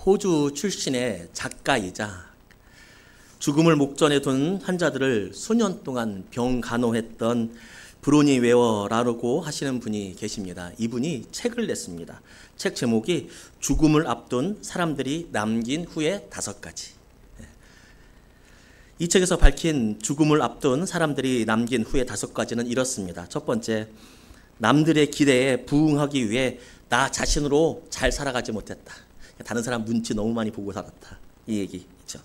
호주 출신의 작가이자 죽음을 목전에 둔 환자들을 수년 동안 병 간호했던 브로니 웨어라고 하시는 분이 계십니다. 이분이 책을 냈습니다. 책 제목이 죽음을 앞둔 사람들이 남긴 후에 5가지. 이 책에서 밝힌 죽음을 앞둔 사람들이 남긴 후에 5가지는 이렇습니다. 첫 번째, 남들의 기대에 부응하기 위해 나 자신으로 잘 살아가지 못했다. 다른 사람 눈치 너무 많이 보고 살았다. 이 얘기 있죠.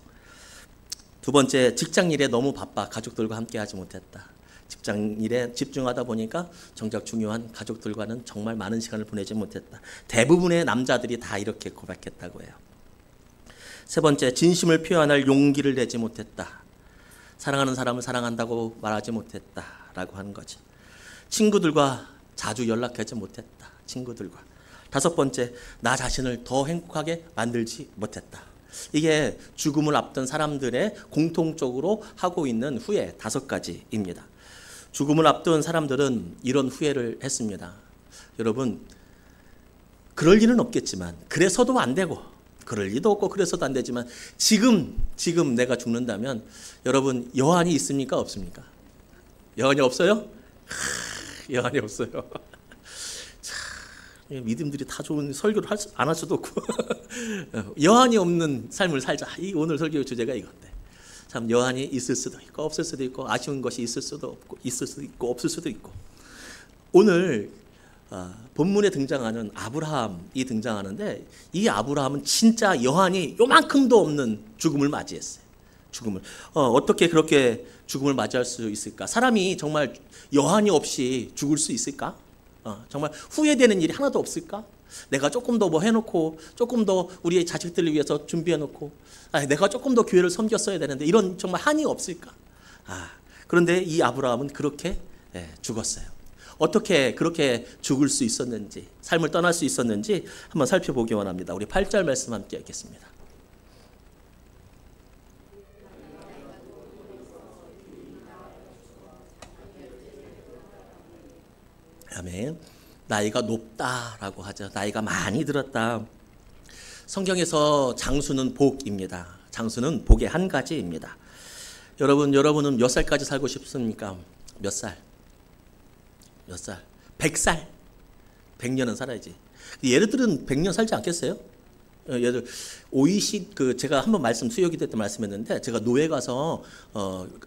두 번째, 직장 일에 너무 바빠 가족들과 함께 하지 못했다. 직장 일에 집중하다 보니까 정작 중요한 가족들과는 정말 많은 시간을 보내지 못했다. 대부분의 남자들이 다 이렇게 고백했다고 해요. 세 번째, 진심을 표현할 용기를 내지 못했다. 사랑하는 사람을 사랑한다고 말하지 못했다라고 하는 거죠. 친구들과 자주 연락하지 못했다. 친구들과. 5번째, 나 자신을 더 행복하게 만들지 못했다. 이게 죽음을 앞둔 사람들의 공통적으로 하고 있는 후회 5가지입니다. 죽음을 앞둔 사람들은 이런 후회를 했습니다. 여러분, 그럴 일은 없겠지만, 그래서도 안 되고, 그럴 리도 없고 그래서도 안 되지만, 지금 내가 죽는다면 여러분 여한이 있습니까? 없습니까? 여한이 없어요? 여한이 없어요. 믿음들이 다 좋은 설교를 안 할 수도 없고 여한이 없는 삶을 살자. 이 오늘 설교 주제가 이건데, 참 여한이 있을 수도 있고 없을 수도 있고, 아쉬운 것이 있을 수도 있고 없을 수도 있고. 오늘 본문에 등장하는 아브라함이 등장하는데, 이 아브라함은 진짜 여한이 요만큼도 없는 죽음을 맞이했어요. 죽음을 어떻게 그렇게 죽음을 맞이할 수 있을까? 사람이 정말 여한이 없이 죽을 수 있을까? 정말 후회되는 일이 하나도 없을까? 내가 조금 더 뭐 해놓고, 조금 더 우리의 자식들을 위해서 준비해놓고, 내가 조금 더 교회를 섬겼어야 되는데, 이런 정말 한이 없을까? 그런데 이 아브라함은 그렇게 죽었어요. 어떻게 그렇게 죽을 수 있었는지, 삶을 떠날 수 있었는지 한번 살펴보기 원합니다. 우리 8절 말씀 함께 읽겠습니다. 아멘. 나이가 높다라고 하죠. 나이가 많이 들었다. 성경에서 장수는 복입니다. 장수는 복의 한 가지입니다. 여러분은 몇 살까지 살고 싶습니까? 몇 살? 100살? 100년은 살아야지. 얘네들은 100년 살지 않겠어요? 얘들 OECD, 제가 한번 수요기 때 말씀했는데, 제가 노예 가서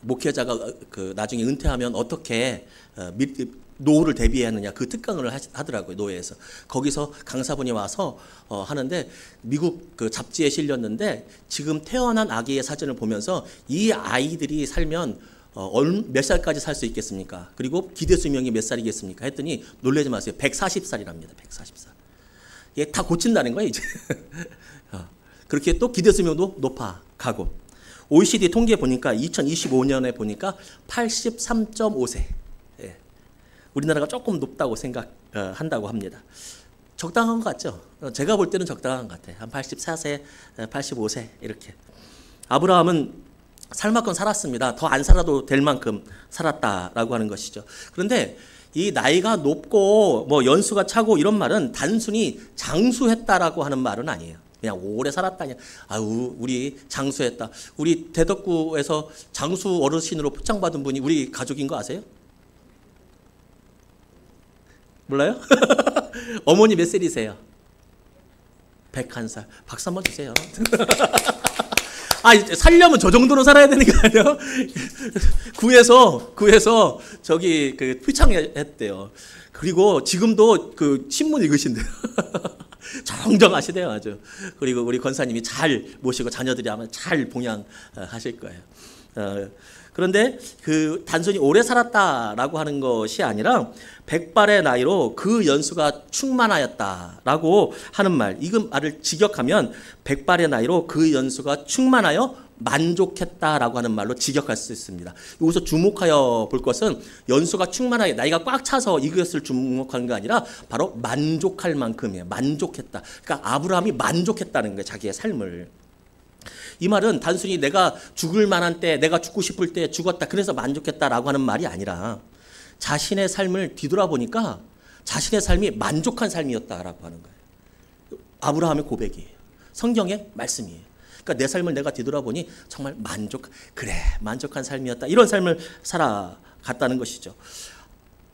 목회자가 나중에 은퇴하면 어떻게 노후를 대비하느냐, 그 특강을 하더라고요, 노예에서. 거기서 강사분이 와서 하는데, 미국 잡지에 실렸는데, 지금 태어난 아기의 사진을 보면서 이 아이들이 살면 몇 살까지 살 수 있겠습니까? 그리고 기대 수명이 몇 살이겠습니까? 했더니 놀라지 마세요. 140살이랍니다. 140살. 이게 다 고친다는 거예요, 이제. 그렇게 또 기대 수명도 높아가고. OECD 통계 보니까 2025년에 보니까 83.5세. 우리나라가 조금 높다고 생각한다고 합니다. 적당한 것 같죠? 제가 볼 때는 적당한 것 같아요. 한 84세, 85세 이렇게. 아브라함은 살만큼 살았습니다. 더 안 살아도 될 만큼 살았다라고 하는 것이죠. 그런데 이 나이가 높고 뭐 연수가 차고 이런 말은 단순히 장수했다라고 하는 말은 아니에요. 그냥 오래 살았다냐. 우리 장수했다. 우리 대덕구에서 장수 어르신으로 포창받은 분이 우리 가족인 거 아세요? 몰라요? 어머니 몇 살이세요? 101살. 박수 한번 주세요. 살려면 저 정도로 살아야 되는 거 아니에요? 구에서 저기 피창했대요. 그리고 지금도 신문 읽으신대요. 정정하시대요, 아주. 그리고 우리 권사님이 잘 모시고 자녀들이 아마 잘 봉양하실 거예요. 그런데 단순히 오래 살았다라고 하는 것이 아니라 100발의 나이로 그 연수가 충만하였다라고 하는 말, 이 말을 직역하면 100발의 나이로 그 연수가 충만하여 만족했다라고 하는 말로 직역할 수 있습니다. 여기서 주목하여 볼 것은 연수가 충만하게 나이가 꽉 차서 이것을 주목하는 게 아니라 바로 만족할 만큼이에요. 만족했다. 그러니까 아브라함이 만족했다는 거예요, 자기의 삶을. 이 말은 단순히 내가 죽을 만한 때, 내가 죽고 싶을 때 죽었다, 그래서 만족했다라고 하는 말이 아니라 자신의 삶을 뒤돌아보니까 자신의 삶이 만족한 삶이었다라고 하는 거예요. 아브라함의 고백이에요. 성경의 말씀이에요. 그러니까 내 삶을 내가 뒤돌아보니 정말 만족한 삶이었다. 이런 삶을 살아갔다는 것이죠.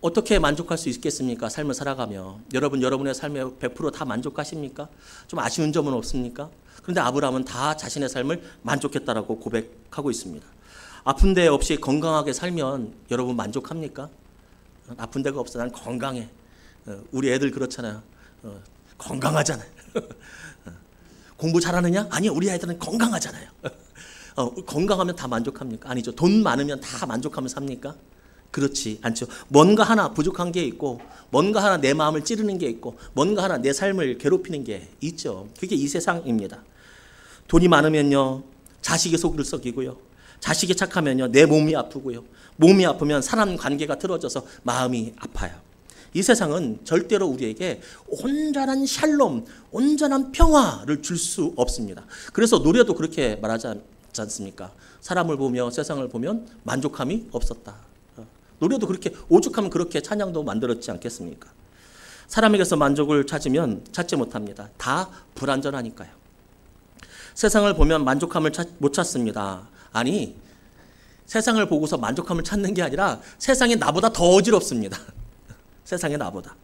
어떻게 만족할 수 있겠습니까? 삶을 살아가며. 여러분, 여러분의 삶에 100% 다 만족하십니까? 좀 아쉬운 점은 없습니까? 그런데 아브라함은 다 자신의 삶을 만족했다라고 고백하고 있습니다. 아픈 데 없이 건강하게 살면 여러분 만족합니까? 아픈 데가 없어. 난 건강해. 우리 애들 그렇잖아요. 건강하잖아요. 공부 잘하느냐? 아니요. 우리 아이들은 건강하잖아요. 건강하면 다 만족합니까? 아니죠. 돈 많으면 다 만족하면서 삽니까? 그렇지 않죠. 뭔가 하나 부족한 게 있고, 뭔가 하나 내 마음을 찌르는 게 있고, 뭔가 하나 내 삶을 괴롭히는 게 있죠. 그게 이 세상입니다. 돈이 많으면요, 자식이 속을 썩이고요, 자식이 착하면요, 내 몸이 아프고요, 몸이 아프면 사람 관계가 틀어져서 마음이 아파요. 이 세상은 절대로 우리에게 온전한 샬롬, 온전한 평화를 줄 수 없습니다. 그래서 노래도 그렇게 말하지 않습니까? 사람을 보며 세상을 보면 만족함이 없었다. 노래도 그렇게 오죽하면 그렇게 찬양도 만들었지 않겠습니까? 사람에게서 만족을 찾으면 찾지 못합니다. 다 불완전하니까요. 세상을 보면 만족함을 못 찾습니다. 아니, 세상을 보고서 만족함을 찾는 게 아니라 세상이 나보다 더 어지럽습니다. 세상에 나보다.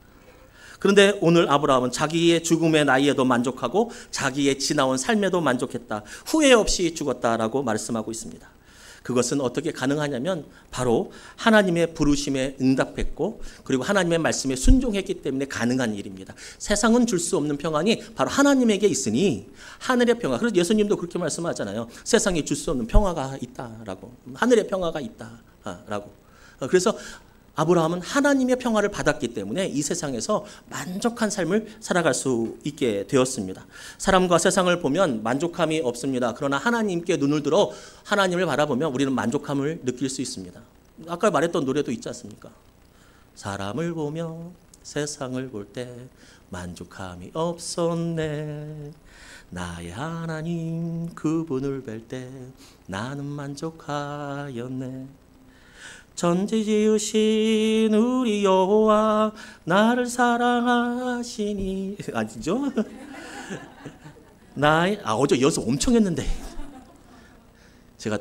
그런데 오늘 아브라함은 자기의 죽음의 나이에도 만족하고 자기의 지나온 삶에도 만족했다. 후회 없이 죽었다라고 말씀하고 있습니다. 그것은 어떻게 가능하냐면 바로 하나님의 부르심에 응답했고, 그리고 하나님의 말씀에 순종했기 때문에 가능한 일입니다. 세상은 줄 수 없는 평안이 바로 하나님에게 있으니 하늘의 평화. 그래서 예수님도 그렇게 말씀하잖아요. 세상이 줄 수 없는 평화가 있다라고. 하늘의 평화가 있다라고. 그래서 아브라함은 하나님의 평화를 받았기 때문에 이 세상에서 만족한 삶을 살아갈 수 있게 되었습니다. 사람과 세상을 보면 만족함이 없습니다. 그러나 하나님께 눈을 들어 하나님을 바라보면 우리는 만족함을 느낄 수 있습니다. 아까 말했던 노래도 있지 않습니까? 사람을 보며 세상을 볼 때 만족함이 없었네. 나의 하나님 그분을 뵐 때 나는 만족하였네. 천지 지으신 우리 여호와 나를 사랑하시니. 아니죠? 어제 연습 엄청 했는데 제가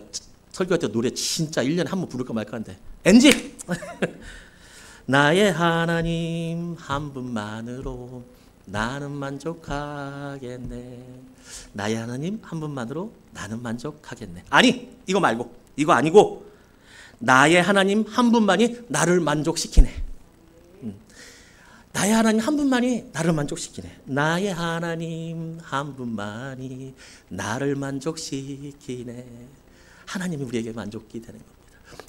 설교할 때 노래 진짜 1년에 한 번 부를까 말까 하는데 NG! 나의 하나님 한 분만으로 나는 만족하겠네. 나의 하나님 한 분만으로 나는 만족하겠네. 아니, 이거 말고, 이거 아니고, 나의 하나님 한 분만이 나를 만족시키네. 나의 하나님 한 분만이 나를 만족시키네. 나의 하나님 한 분만이 나를 만족시키네. 하나님이 우리에게 만족이 되는 겁니다.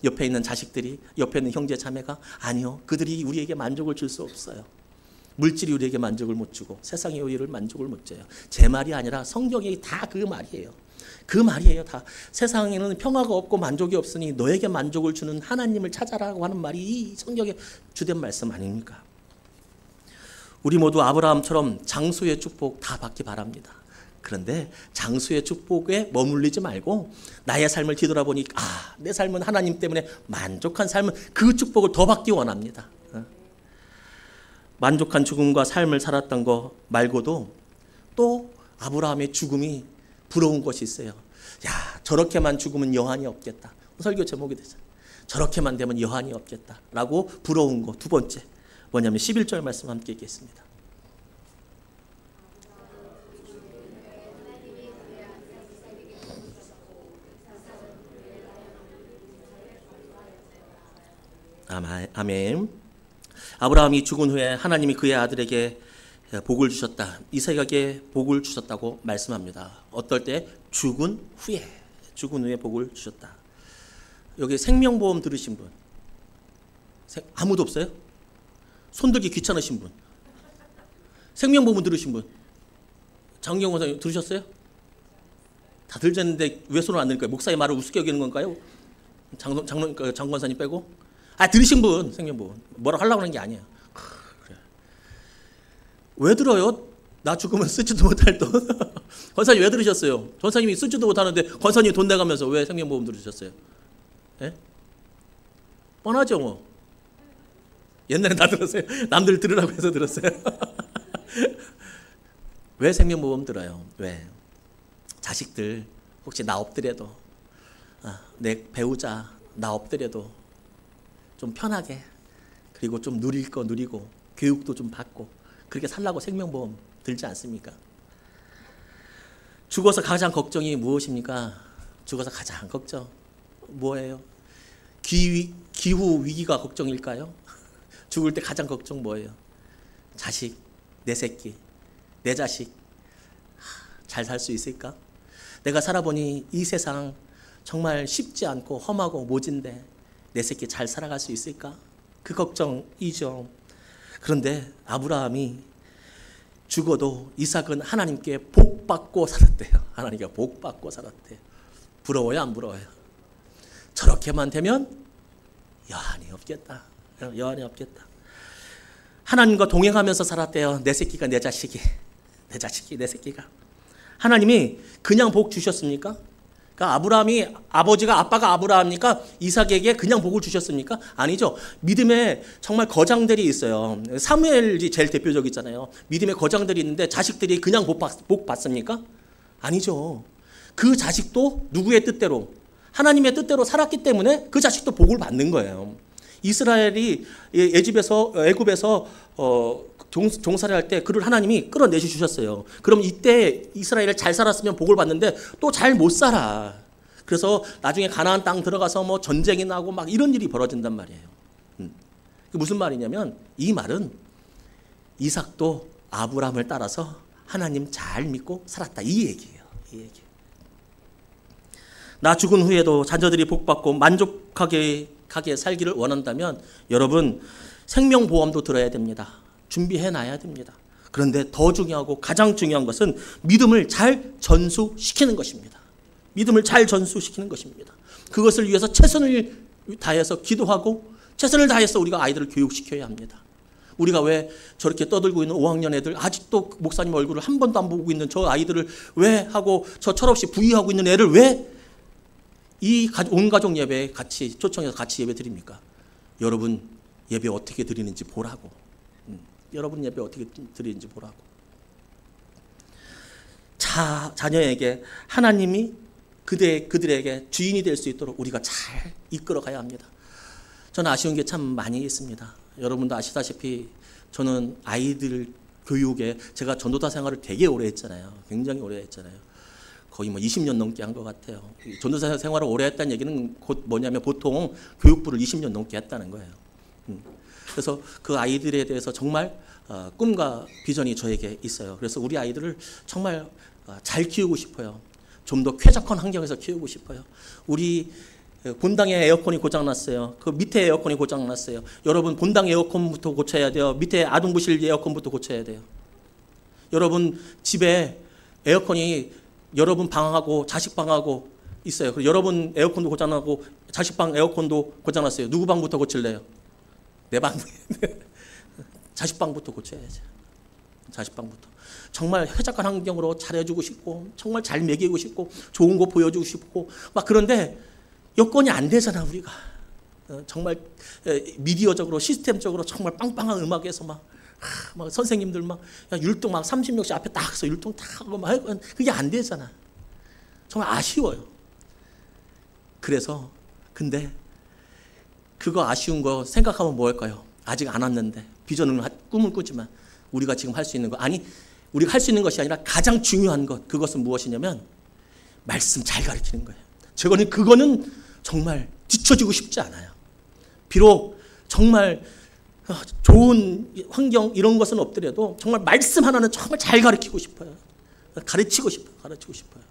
옆에 있는 자식들이, 옆에 있는 형제 자매가 아니요, 그들이 우리에게 만족을 줄 수 없어요. 물질이 우리에게 만족을 못 주고 세상이 우리를 만족을 못 줘요. 제 말이 아니라 성경이 다 그 말이에요. 그 말이에요. 다. 세상에는 평화가 없고 만족이 없으니 너에게 만족을 주는 하나님을 찾아라고 하는 말이 이 성경의 주된 말씀 아닙니까? 우리 모두 아브라함처럼 장수의 축복 다 받기 바랍니다. 그런데 장수의 축복에 머물리지 말고 나의 삶을 뒤돌아보니 내 삶은 하나님 때문에 만족한 삶은 그 축복을 더 받기 원합니다. 만족한 죽음과 삶을 살았던 거 말고도 또 아브라함의 죽음이 부러운 것이 있어요. 야, 저렇게만 죽으면 여한이 없겠다. 설교 제목이 되잖아요. 저렇게만 되면 여한이 없겠다 라고 부러운 거. 두 번째 뭐냐면 11절 말씀 함께 읽겠습니다. 아멘. 아브라함이 죽은 후에 하나님이 그의 아들에게 복을 주셨다. 이삭에게 복을 주셨다고 말씀합니다. 어떨 때? 죽은 후에 복을 주셨다. 여기 생명보험 들으신 분 아무도 없어요? 손들기 귀찮으신 분, 생명보험 들으신 분, 장경원 선생님 들으셨어요? 다 들으셨는데 왜 손을 안 들까요? 목사의 말을 우습게 여기는 건가요? 장권사님 빼고? 들으신 분 생명보험 뭐라고 하려고 하는 게 아니에요. 그래. 왜 들어요? 나 죽으면 쓰지도 못할 돈. 권사님 왜 들으셨어요? 권사님이 쓰지도 못하는데 권사님 돈 내가면서 왜 생명보험 들으셨어요? 예? 뻔하죠 뭐. 옛날에 다 들었어요. 남들 들으라고 해서 들었어요. 왜 생명보험 들어요? 왜? 자식들 혹시 나 없더라도 내 배우자 나 없더라도 좀 편하게, 그리고 좀 누릴 거 누리고 교육도 좀 받고 그렇게 살라고 생명보험 들지 않습니까? 죽어서 가장 걱정이 무엇입니까? 죽어서 가장 걱정 뭐예요? 기후 위기가 걱정일까요? 죽을 때 가장 걱정 뭐예요? 자식, 내 새끼, 내 자식 잘 살 수 있을까? 내가 살아보니 이 세상 정말 쉽지 않고 험하고 모진데 내 새끼 잘 살아갈 수 있을까? 그 걱정이죠. 그런데 아브라함이 죽어도 이삭은 하나님께 복받고 살았대요. 하나님께 복받고 살았대요. 부러워요, 안 부러워요? 저렇게만 되면 여한이 없겠다. 여한이 없겠다. 하나님과 동행하면서 살았대요. 내 새끼가, 내 자식이, 내 자식이, 내 새끼가. 하나님이 그냥 복 주셨습니까? 그러니까 아브라함이, 아빠가 아브라함이니까 이삭에게 그냥 복을 주셨습니까? 아니죠. 믿음의 정말 거장들이 있어요. 사무엘이 제일 대표적이잖아요. 믿음의 거장들이 있는데 자식들이 그냥 복 받습니까? 아니죠. 그 자식도 누구의 뜻대로, 하나님의 뜻대로 살았기 때문에 그 자식도 복을 받는 거예요. 이스라엘이 애굽에서 종살이 할 때 그를 하나님이 끌어내 주셨어요. 그럼 이때 이스라엘을 잘 살았으면 복을 받는데 또 잘 못 살아. 그래서 나중에 가나안 땅 들어가서 뭐 전쟁이 나고 막 이런 일이 벌어진단 말이에요. 무슨 말이냐면 이 말은 이삭도 아브라함을 따라서 하나님 잘 믿고 살았다, 이 얘기예요. 이 얘기. 나 죽은 후에도 자녀들이 복받고 만족하게 살기를 원한다면 여러분 생명보험도 들어야 됩니다. 준비해놔야 됩니다. 그런데 더 중요하고 가장 중요한 것은 믿음을 잘 전수시키는 것입니다. 믿음을 잘 전수시키는 것입니다. 그것을 위해서 최선을 다해서 기도하고 최선을 다해서 우리가 아이들을 교육시켜야 합니다. 우리가 왜 저렇게 떠들고 있는 5학년 애들, 아직도 목사님 얼굴을 한 번도 안 보고 있는 저 아이들을 왜 하고, 저 철없이 부의하고 있는 애를 왜 이 온 가족 예배에 같이 초청해서 같이 예배 드립니까? 여러분 예배 어떻게 드리는지 보라고. 여러분 예배 어떻게 드리는지 보라고. 자녀에게 하나님이 그들에게 주인이 될 수 있도록 우리가 잘 이끌어 가야 합니다. 저는 아쉬운 게 참 많이 있습니다. 여러분도 아시다시피 저는 아이들 교육에 제가 전도사 생활을 되게 오래 했잖아요. 굉장히 오래 했잖아요. 거의 뭐 20년 넘게 한 것 같아요. 전도사 생활을 오래 했다는 얘기는 곧 뭐냐면 보통 교육부를 20년 넘게 했다는 거예요. 그래서 그 아이들에 대해서 정말 꿈과 비전이 저에게 있어요. 그래서 우리 아이들을 정말 잘 키우고 싶어요. 좀 더 쾌적한 환경에서 키우고 싶어요. 우리 본당에 에어컨이 고장났어요. 그 밑에 에어컨이 고장났어요. 여러분 본당 에어컨부터 고쳐야 돼요. 밑에 아동부실 에어컨부터 고쳐야 돼요. 여러분 집에 에어컨이 여러분 방하고 자식 방하고 있어요. 그리고 여러분 에어컨도 고장나고 자식 방 에어컨도 고장났어요. 누구 방부터 고칠래요? 내 방. 자식 방부터 고쳐야지. 자식 방부터. 정말 쾌적한 환경으로 잘해주고 싶고 정말 잘 먹이고 싶고 좋은 거 보여주고 싶고 막 그런데 여건이 안 되잖아 우리가. 정말 미디어적으로 시스템적으로 정말 빵빵한 음악에서 막 선생님들 막 율동 막 30명씩 앞에 딱 서 율동 딱 하고 막 그게 안 되잖아. 정말 아쉬워요. 그래서 근데 그거 아쉬운 거 생각하면 뭐 할까요? 아직 안 왔는데 비전을 꿈을 꾸지만 우리가 지금 할 수 있는 거, 아니 우리가 할 수 있는 것이 아니라 가장 중요한 것, 그것은 무엇이냐면 말씀 잘 가르치는 거예요. 그거는 정말 뒤처지고 싶지 않아요. 비록 정말 좋은 환경 이런 것은 없더라도 정말 말씀 하나는 정말 잘 가르치고 싶어요. 가르치고 싶어요.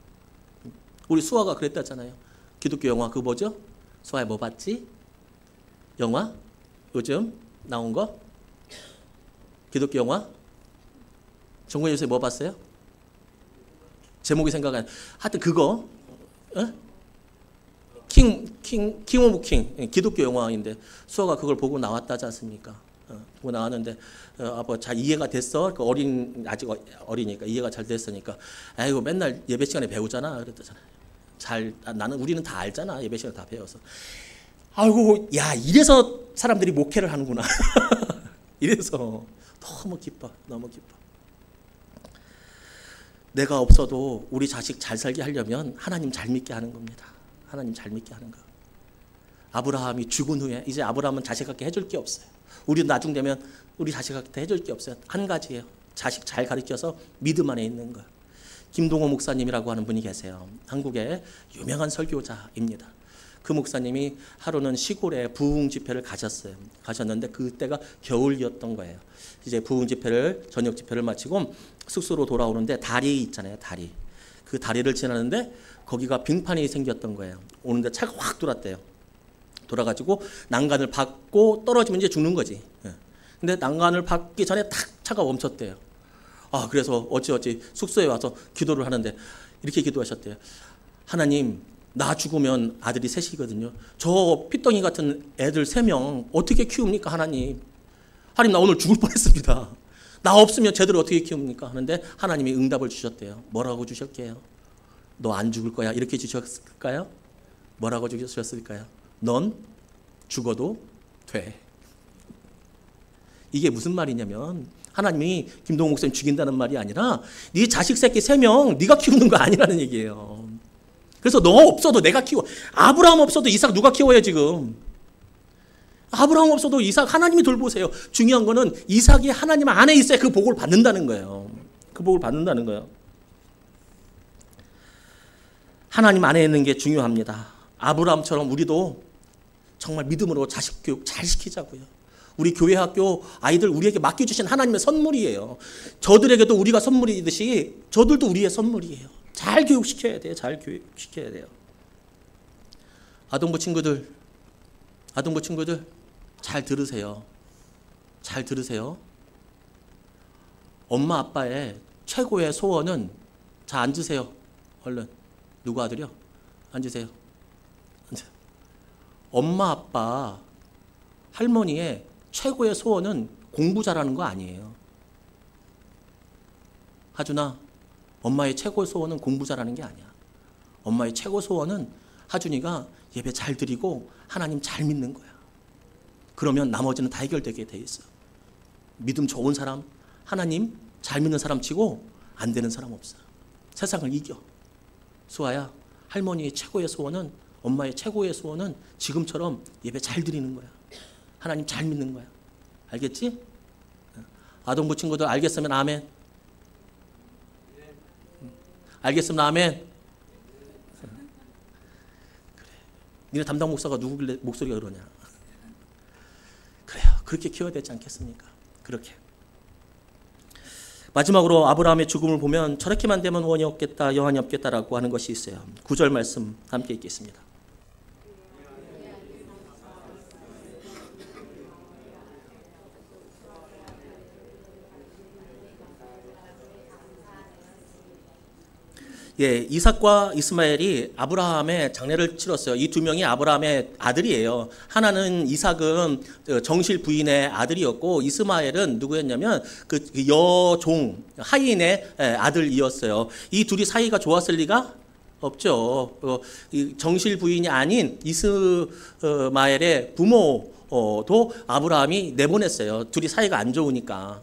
우리 수아가 그랬다잖아요. 기독교 영화 그 뭐죠? 수아야 뭐 봤지? 영화? 요즘 나온 거? 기독교 영화? 정권 요새 뭐 봤어요? 제목이 생각 안 나. 하여튼 그거 킹 오브 킹 기독교 영화인데 수아가 그걸 보고 나왔다지 않습니까? 보고 나왔는데 아빠 잘 이해가 됐어? 그 아직 어리니까 이해가 잘 됐으니까 아이고 맨날 예배 시간에 배우잖아 그랬다잖아요. 우리는 다 알잖아 예배 시간에 다 배워서. 아이고 야 이래서 사람들이 목회를 하는구나. 이래서 너무 기뻐. 내가 없어도 우리 자식 잘 살게 하려면 하나님 잘 믿게 하는 겁니다. 하나님 잘 믿게 하는 거. 아브라함이 죽은 후에 이제 아브라함은 자식한테 해줄 게 없어요. 우리 나중 되면 우리 자식한테 해줄 게 없어요. 한 가지예요. 자식 잘 가르쳐서 믿음 안에 있는 거. 김동호 목사님이라고 하는 분이 계세요. 한국의 유명한 설교자입니다. 그 목사님이 하루는 시골에 부흥 집회를 가셨는데 그때가 겨울이었던 거예요. 이제 부흥 집회를 저녁 집회를 마치고 숙소로 돌아오는데 다리 있잖아요. 다리. 그 다리를 지나는데 거기가 빙판이 생겼던 거예요. 오는데 차가 확 돌았대요. 돌아가지고 난간을 밟고 떨어지면 이제 죽는 거지. 근데 난간을 밟기 전에 탁 차가 멈췄대요. 그래서 어찌어찌 숙소에 와서 기도를 하는데 이렇게 기도하셨대요. 하나님, 나 죽으면 아들이 셋이거든요. 저 핏덩이 같은 애들 3명 어떻게 키웁니까 하나님? 하나님, 나 오늘 죽을 뻔했습니다. 나 없으면 쟤들을 어떻게 키웁니까? 하는데 하나님이 응답을 주셨대요. 뭐라고 주셨게요? 너 안 죽을 거야. 이렇게 주셨을까요? 뭐라고 주셨을까요? 넌 죽어도 돼. 이게 무슨 말이냐면 하나님이 김동욱 목사님 죽인다는 말이 아니라 네 자식 새끼 3명 네가 키우는 거 아니라는 얘기예요. 그래서 너 없어도 내가 키워. 아브라함 없어도 이삭 누가 키워요 지금? 아브라함 없어도 이삭 하나님이 돌보세요. 중요한 거는 이삭이 하나님 안에 있어야 그 복을 받는다는 거예요. 그 복을 받는다는 거예요. 하나님 안에 있는 게 중요합니다. 아브라함처럼 우리도 정말 믿음으로 자식 교육 잘 시키자고요. 우리 교회 학교 아이들 우리에게 맡겨주신 하나님의 선물이에요. 저들에게도 우리가 선물이듯이 저들도 우리의 선물이에요. 잘 교육시켜야 돼요. 잘 교육시켜야 돼요. 아동부 친구들 잘 들으세요. 잘 들으세요. 엄마 아빠의 최고의 소원은 자 앉으세요. 얼른. 누구 아들이요? 앉으세요. 앉으세요. 엄마 아빠 할머니의 최고의 소원은 공부 잘하는 거 아니에요. 하준아, 엄마의 최고 소원은 공부 잘하는 게 아니야. 엄마의 최고 소원은 하준이가 예배 잘 드리고 하나님 잘 믿는 거야. 그러면 나머지는 다 해결되게 돼 있어. 믿음 좋은 사람, 하나님 잘 믿는 사람 치고 안 되는 사람 없어. 세상을 이겨. 수아야, 할머니의 최고의 소원은, 엄마의 최고의 소원은 지금처럼 예배 잘 드리는 거야. 하나님 잘 믿는 거야. 알겠지? 아동부 친구들 알겠으면 아멘. 알겠으면 아멘. 그래. 니네 담당 목사가 누구길래 목소리가 그러냐. 그래요. 그렇게 키워야 되지 않겠습니까? 그렇게. 마지막으로 아브라함의 죽음을 보면 저렇게만 되면 원이 없겠다, 여한이 없겠다라고 하는 것이 있어요. 9절 말씀 함께 읽겠습니다. 예, 이삭과 이스마엘이 아브라함의 장례를 치렀어요. 이 두 명이 아브라함의 아들이에요. 하나는 이삭은 정실 부인의 아들이었고 이스마엘은 누구였냐면 그 여종 하인의 아들이었어요. 이 둘이 사이가 좋았을 리가 없죠. 정실 부인이 아닌 이스마엘의 부모도 아브라함이 내보냈어요. 둘이 사이가 안 좋으니까.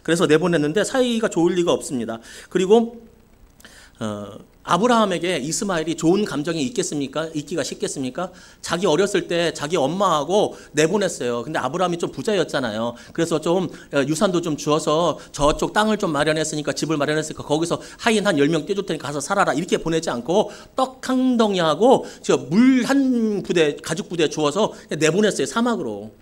그래서 내보냈는데 사이가 좋을 리가 없습니다. 그리고 아브라함에게 이스마엘이 좋은 감정이 있겠습니까? 있기가 쉽겠습니까? 자기 어렸을 때 자기 엄마하고 내보냈어요. 근데 아브라함이 좀 부자였잖아요. 그래서 좀 유산도 좀 주어서 저쪽 땅을 좀 마련했으니까, 집을 마련했으니까 거기서 하인 한 10명 떼줄 테니까 가서 살아라 이렇게 보내지 않고 떡 한 덩이하고 물 한 부대, 가죽 부대 주어서 내보냈어요. 사막으로.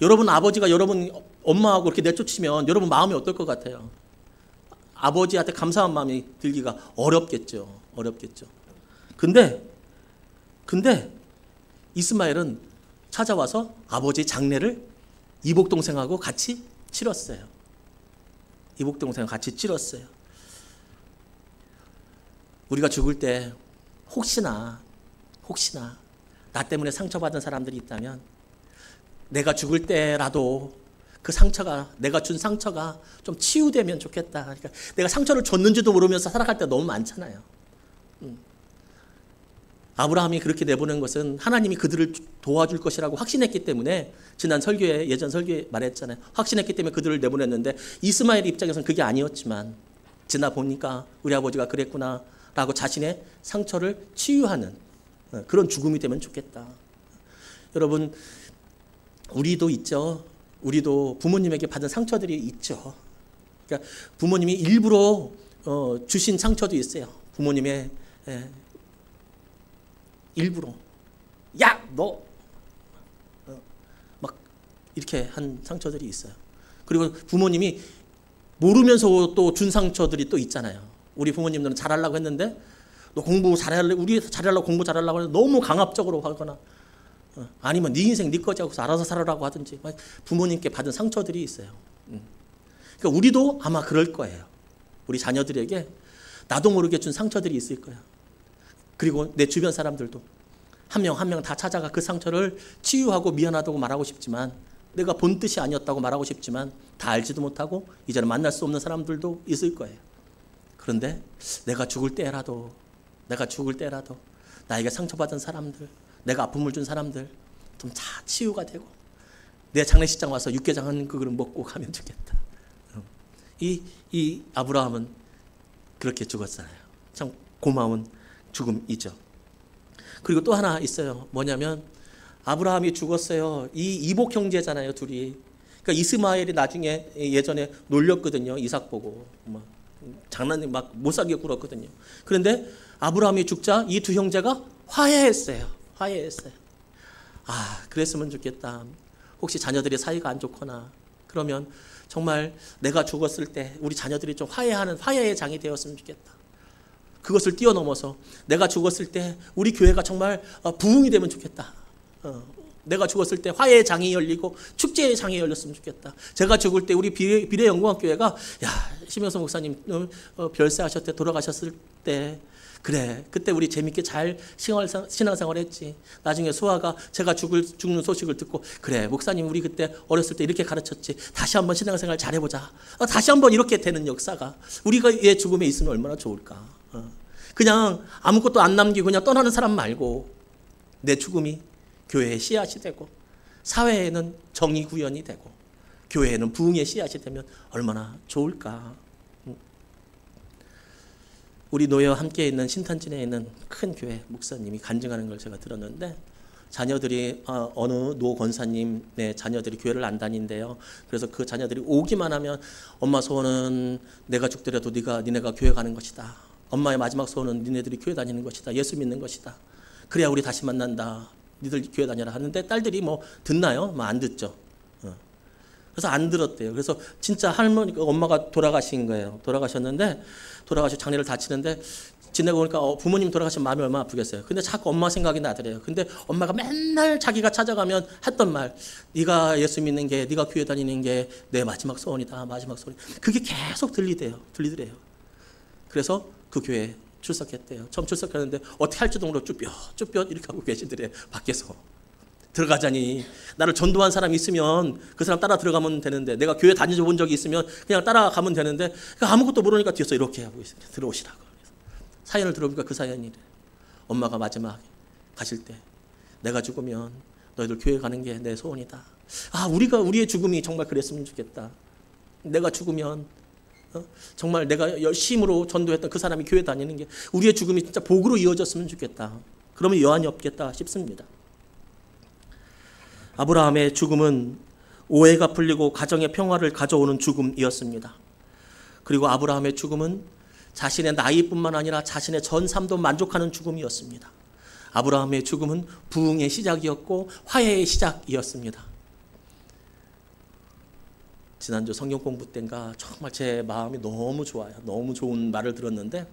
여러분 아버지가 여러분 엄마하고 이렇게 내쫓으면 여러분 마음이 어떨 것 같아요? 아버지한테 감사한 마음이 들기가 어렵겠죠. 근데 이스마엘은 찾아와서 아버지 장례를 이복 동생하고 같이 치렀어요. 우리가 죽을 때 혹시나 나 때문에 상처받은 사람들이 있다면 내가 죽을 때라도 그 상처가, 내가 준 상처가 좀 치유되면 좋겠다. 그러니까 내가 상처를 줬는지도 모르면서 살아갈 때 너무 많잖아요. 아브라함이 그렇게 내보낸 것은 하나님이 그들을 도와줄 것이라고 확신했기 때문에, 지난 설교에, 예전 설교에 말했잖아요. 확신했기 때문에 그들을 내보냈는데 이스마엘 입장에서는 그게 아니었지만 지나 보니까 우리 아버지가 그랬구나 라고 자신의 상처를 치유하는 그런 죽음이 되면 좋겠다. 여러분, 우리도 있죠. 우리도 부모님에게 받은 상처들이 있죠. 그러니까 부모님이 일부러 주신 상처도 있어요. 부모님의 일부러 야, 너 막 이렇게 한 상처들이 있어요. 그리고 부모님이 모르면서 또 준 상처들이 또 있잖아요. 우리 부모님들은 잘하려고 했는데 너 공부 잘하려고, 우리 잘하려고 공부 잘하려고 하는데 너무 강압적으로 하거나 아니면 네 인생 네 거지 하고서 알아서 살아라고 하든지 부모님께 받은 상처들이 있어요. 그러니까 우리도 아마 그럴 거예요. 우리 자녀들에게 나도 모르게 준 상처들이 있을 거야. 그리고 내 주변 사람들도 한 명 한 명 다 찾아가 그 상처를 치유하고 미안하다고 말하고 싶지만, 내가 본 뜻이 아니었다고 말하고 싶지만 다 알지도 못하고 이제는 만날 수 없는 사람들도 있을 거예요. 그런데 내가 죽을 때라도 나에게 상처받은 사람들, 내가 아픔을 준 사람들 좀 다 치유가 되고 내 장례식장 와서 육개장 한 그릇 먹고 가면 좋겠다. 이 아브라함은 그렇게 죽었잖아요. 참 고마운 죽음이죠. 그리고 또 하나 있어요. 뭐냐면 아브라함이 죽었어요. 이 이복 형제잖아요, 둘이. 그러니까 이스마엘이 나중에 예전에 놀렸거든요. 이삭 보고 막 장난이 막 못살게 굴었거든요. 그런데 아브라함이 죽자 이 두 형제가 화해했어요. 그랬으면 좋겠다. 혹시 자녀들이 사이가 안 좋거나 그러면 정말 내가 죽었을 때 우리 자녀들이 좀 화해의 장이 되었으면 좋겠다. 그것을 뛰어넘어서 내가 죽었을 때 우리 교회가 정말 부흥이 되면 좋겠다. 내가 죽었을 때 화해의 장이 열리고 축제의 장이 열렸으면 좋겠다. 제가 죽을 때 우리 비례영광교회가 심영선 목사님 별세하셨을 때, 돌아가셨을 때 그래, 그때 우리 재밌게 잘 신앙생활 했지. 나중에 소아가 제가 죽는 소식을 듣고 그래, 목사님 우리 그때 어렸을 때 이렇게 가르쳤지. 다시 한번 신앙생활 잘해보자. 다시 한번 이렇게 되는 역사가 우리가 얘 죽음에 있으면 얼마나 좋을까. 그냥 아무것도 안 남기고 그냥 떠나는 사람 말고 내 죽음이 교회의 씨앗이 되고 사회에는 정의 구현이 되고 교회에는 부흥의 씨앗이 되면 얼마나 좋을까. 우리 노예와 함께 있는 신탄진에 있는 큰 교회 목사님이 간증하는 걸 제가 들었는데, 자녀들이 어느 노 권사님의 자녀들이 교회를 안 다닌대요. 그래서 그 자녀들이 오기만 하면 엄마 소원은 내가 죽더라도 니네가 교회 가는 것이다. 엄마의 마지막 소원은 니네들이 교회 다니는 것이다. 예수 믿는 것이다. 그래야 우리 다시 만난다. 니들 교회 다녀라 하는데 딸들이 뭐 듣나요? 안 듣죠. 그래서 안 들었대요. 그래서 진짜 할머니가 엄마가 돌아가신 거예요. 돌아가셨는데 장례를 다 치는데 지내고 보니까 부모님 돌아가신 마음이 얼마나 아프겠어요. 근데 자꾸 엄마 생각이 나더래요. 근데 엄마가 맨날 자기가 찾아가면 했던 말, 네가 예수 믿는 게, 네가 교회 다니는 게 내 마지막 소원이다. 마지막 소원. 그게 계속 들리더래요. 그래서 그 교회에 출석했대요. 처음 출석했는데 어떻게 할지도 모르고 쭈뼛 이렇게 하고 계시더래요. 밖에서. 들어가자니 나를 전도한 사람이 있으면 그 사람 따라 들어가면 되는데, 내가 교회 다녀본 적이 있으면 그냥 따라가면 되는데 아무것도 모르니까 뒤에서 이렇게 하고 있어요. 들어오시라고. 사연을 들어보니까 그 사연이래. 엄마가 마지막에 가실 때 내가 죽으면 너희들 교회 가는 게 내 소원이다. 우리의 죽음이 정말 그랬으면 좋겠다. 내가 죽으면 정말 내가 열심으로 전도했던 그 사람이 교회 다니는 게 우리의 죽음이 진짜 복으로 이어졌으면 좋겠다. 그러면 여한이 없겠다 싶습니다. 아브라함의 죽음은 오해가 풀리고 가정의 평화를 가져오는 죽음이었습니다. 그리고 아브라함의 죽음은 자신의 나이뿐만 아니라 자신의 전 삶도 만족하는 죽음이었습니다. 아브라함의 죽음은 부흥의 시작이었고 화해의 시작이었습니다. 지난주 성경 공부 때인가 정말 제 마음이 너무 좋아요. 너무 좋은 말을 들었는데,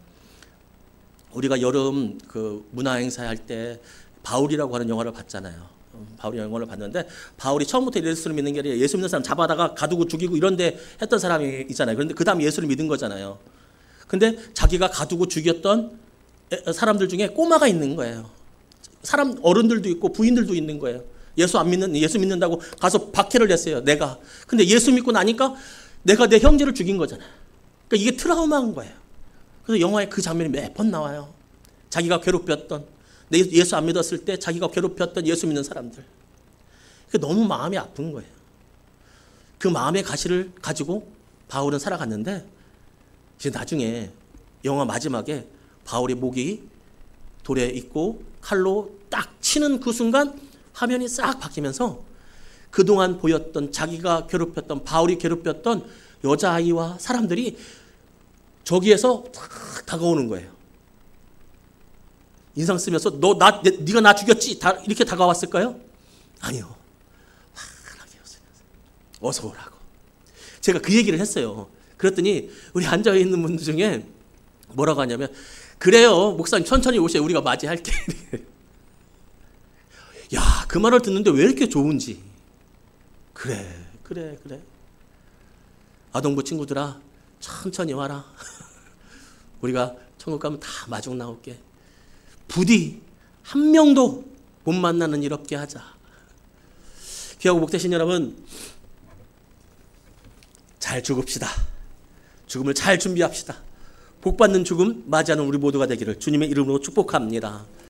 우리가 여름 그 문화행사 할 때 바울이라고 하는 영화를 봤잖아요. 바울이 영화를 봤는데, 바울이 처음부터 예수를 믿는 게 아니라 예수 믿는 사람 잡아다가 가두고 죽이고 이런데 했던 사람이 있잖아요. 그런데 그 다음 예수를 믿은 거잖아요. 근데 자기가 가두고 죽였던 사람들 중에 꼬마가 있는 거예요. 사람 어른들도 있고 부인들도 있는 거예요. 예수 믿는다고 가서 박해를 냈어요. 내가. 근데 예수 믿고 나니까 내가 내 형제를 죽인 거잖아요. 그러니까 이게 트라우마인 거예요. 그래서 영화에 그 장면이 몇 번 나와요. 자기가 괴롭혔던, 예수 안 믿었을 때 자기가 괴롭혔던 예수 믿는 사람들. 너무 마음이 아픈 거예요. 그 마음의 가시를 가지고 바울은 살아갔는데, 이제 나중에 영화 마지막에 바울의 목이 돌에 있고 칼로 딱 치는 그 순간 화면이 싹 바뀌면서 그동안 보였던 자기가 괴롭혔던 바울이 괴롭혔던 여자아이와 사람들이 저기에서 탁 다가오는 거예요. 인상 쓰면서 네가 나 죽였지? 이렇게 다가왔을까요? 아니요. 환하게 웃으면서 어서 오라고. 제가 그 얘기를 했어요. 그랬더니 우리 앉아있는 분들 중에 뭐라고 하냐면 그래요. 목사님 천천히 오세요. 우리가 맞이할게. 야, 그 말을 듣는데 왜 이렇게 좋은지. 그래. 아동부 친구들아, 천천히 와라. 우리가 천국 가면 다 마중 나올게. 부디 한 명도 못 만나는 일 없게 하자. 귀하고 복되신 여러분, 잘 죽읍시다. 죽음을 잘 준비합시다. 복받는 죽음 맞이하는 우리 모두가 되기를 주님의 이름으로 축복합니다.